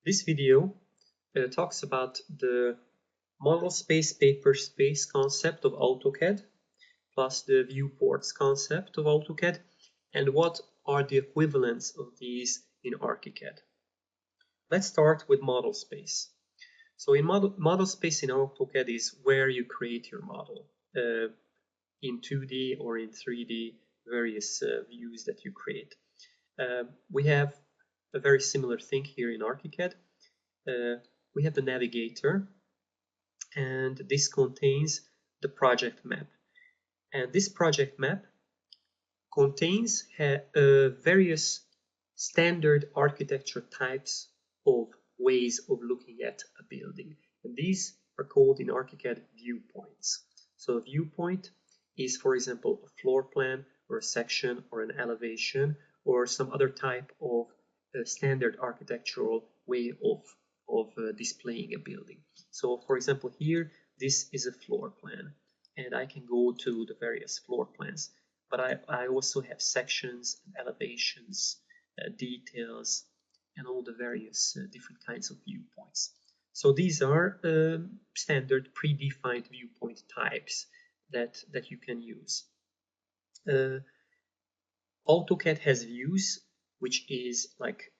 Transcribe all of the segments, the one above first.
This video talks about the ModelSpace PaperSpace concept of AutoCAD plus the viewports concept of AutoCAD and what are the equivalents of these in ArchiCAD. Let's start with ModelSpace. So in ModelSpace in AutoCAD is where you create your model in 2D or in 3D, various views that you create. We have a very similar thing here in ArchiCAD. We have the navigator, and this contains the project map. And this project map contains various standard architecture types of ways of looking at a building. And these are called in ArchiCAD viewpoints. So a viewpoint is, for example, a floor plan or a section or an elevation or some other type of standard architectural way of displaying a building. So for example here, this is a floor plan and I can go to the various floor plans, but I also have sections and elevations, details, and all the various different kinds of viewpoints. So these are standard predefined viewpoint types that you can use. AutoCAD has views, which is like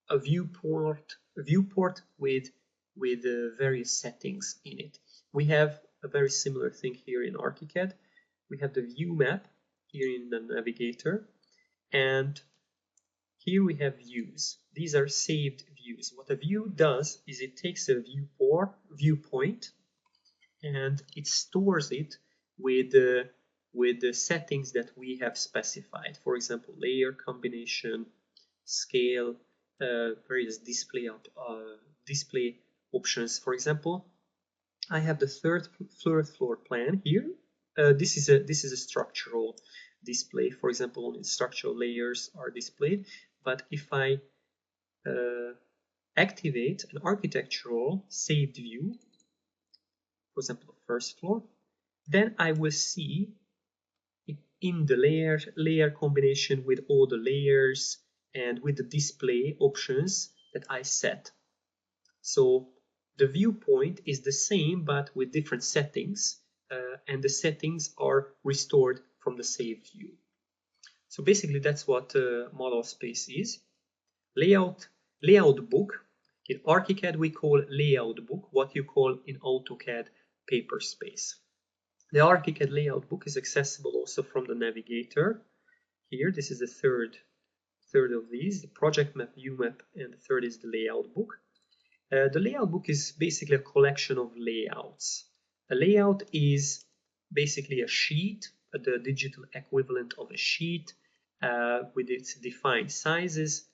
a viewport with various settings in it. We have a very similar thing here in ArchiCAD. We have the view map here in the navigator, and here we have views. These are saved views. What a view does is it takes a viewpoint and it stores it with the settings that we have specified. For example, layer combination, scale, various display options. For example, I have the third floor plan here. This is a structural display. For example, only structural layers are displayed. But if I activate an architectural saved view, for example, the first floor, then I will see it in the layer combination with all the layers and with the display options that I set. So the viewpoint is the same but with different settings, and the settings are restored from the saved view. So basically that's what ModelSpace is. Layout book. In ArchiCAD we call layout book what you call in AutoCAD PaperSpace. The ArchiCAD layout book is accessible also from the navigator. Here, this is the third of these, the project map, view map, and the third is the layout book. The layout book is basically a collection of layouts. A layout is basically a sheet, the digital equivalent of a sheet with its defined sizes,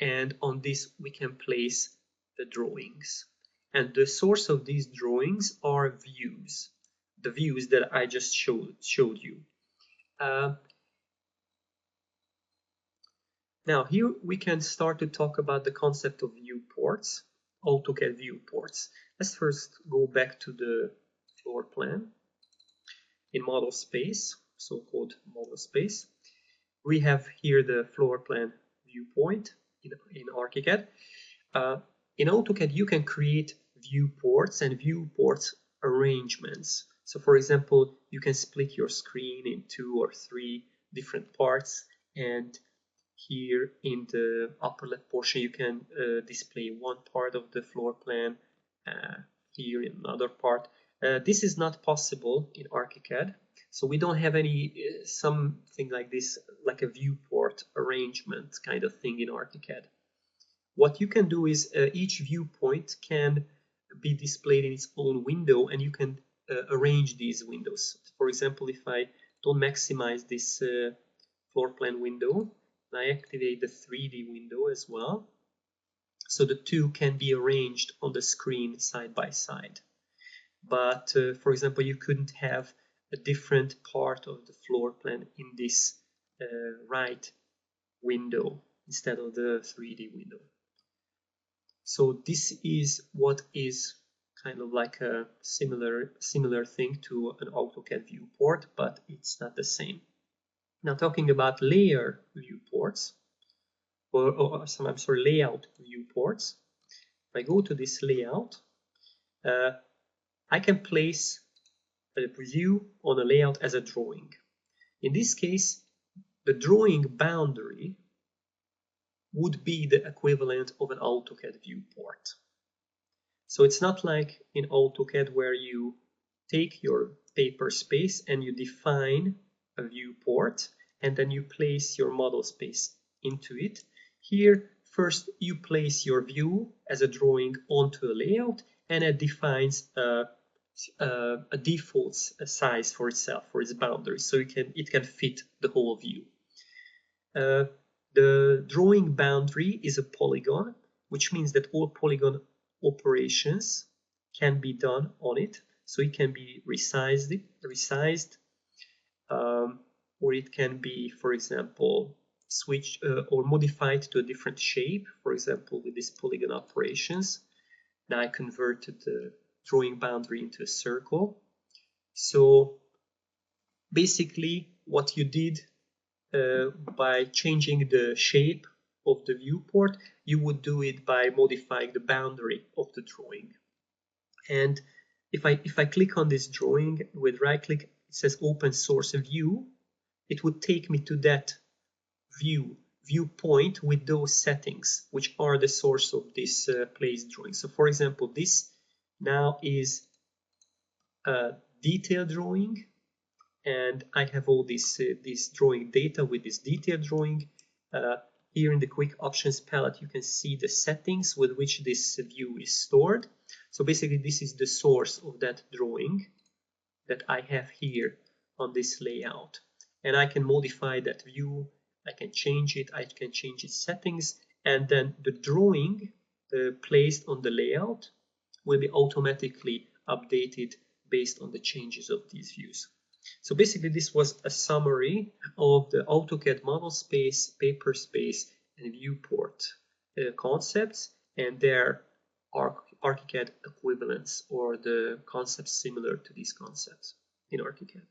and on this we can place the drawings. And the source of these drawings are views, the views that I just showed you. Now here we can start to talk about the concept of viewports, AutoCAD viewports. Let's first go back to the floor plan in ModelSpace, so-called ModelSpace. We have here the floor plan viewpoint in ArchiCAD. In AutoCAD you can create viewports and viewports arrangements. So for example, you can split your screen in 2 or 3 different parts, and here in the upper left portion you can display one part of the floor plan, here in another part. This is not possible in ArchiCAD, so we don't have any something like this, like a viewport arrangement kind of thing in ArchiCAD. What you can do is each viewpoint can be displayed in its own window, and you can arrange these windows. For example, if I don't maximize this floor plan window, I activate the 3D window as well, so the two can be arranged on the screen side by side. But for example, you couldn't have a different part of the floor plan in this right window instead of the 3D window. So this is what is kind of like a similar thing to an AutoCAD viewport, but it's not the same. Now talking about layer viewports, layout viewports, if I go to this layout, I can place a view on a layout as a drawing. In this case, the drawing boundary would be the equivalent of an AutoCAD viewport. So it's not like in AutoCAD where you take your PaperSpace and you define a viewport and then you place your model space into it. Here, first you place your view as a drawing onto a layout, and it defines a default size for itself, for its boundary, so it can fit the whole view. The drawing boundary is a polygon, which means that all polygon operations can be done on it. So it can be resized, or it can be, for example, switched or modified to a different shape. For example, with these polygon operations, now I converted the drawing boundary into a circle. So basically, what you did by changing the shape of the viewport, you would do it by modifying the boundary of the drawing. And if I click on this drawing with right click, it says open source view, it would take me to that viewpoint with those settings, which are the source of this place drawing. So for example, this now is a detailed drawing, and I have all this drawing data with this detailed drawing. Here in the quick options palette, you can see the settings with which this view is stored. So basically, this is the source of that drawing that I have here on this layout. And I can modify that view, I can change it, I can change its settings, and then the drawing placed on the layout will be automatically updated based on the changes of these views. So basically, this was a summary of the AutoCAD ModelSpace, PaperSpace, and Viewport concepts and their ArchiCAD equivalents, or the concepts similar to these concepts in ArchiCAD.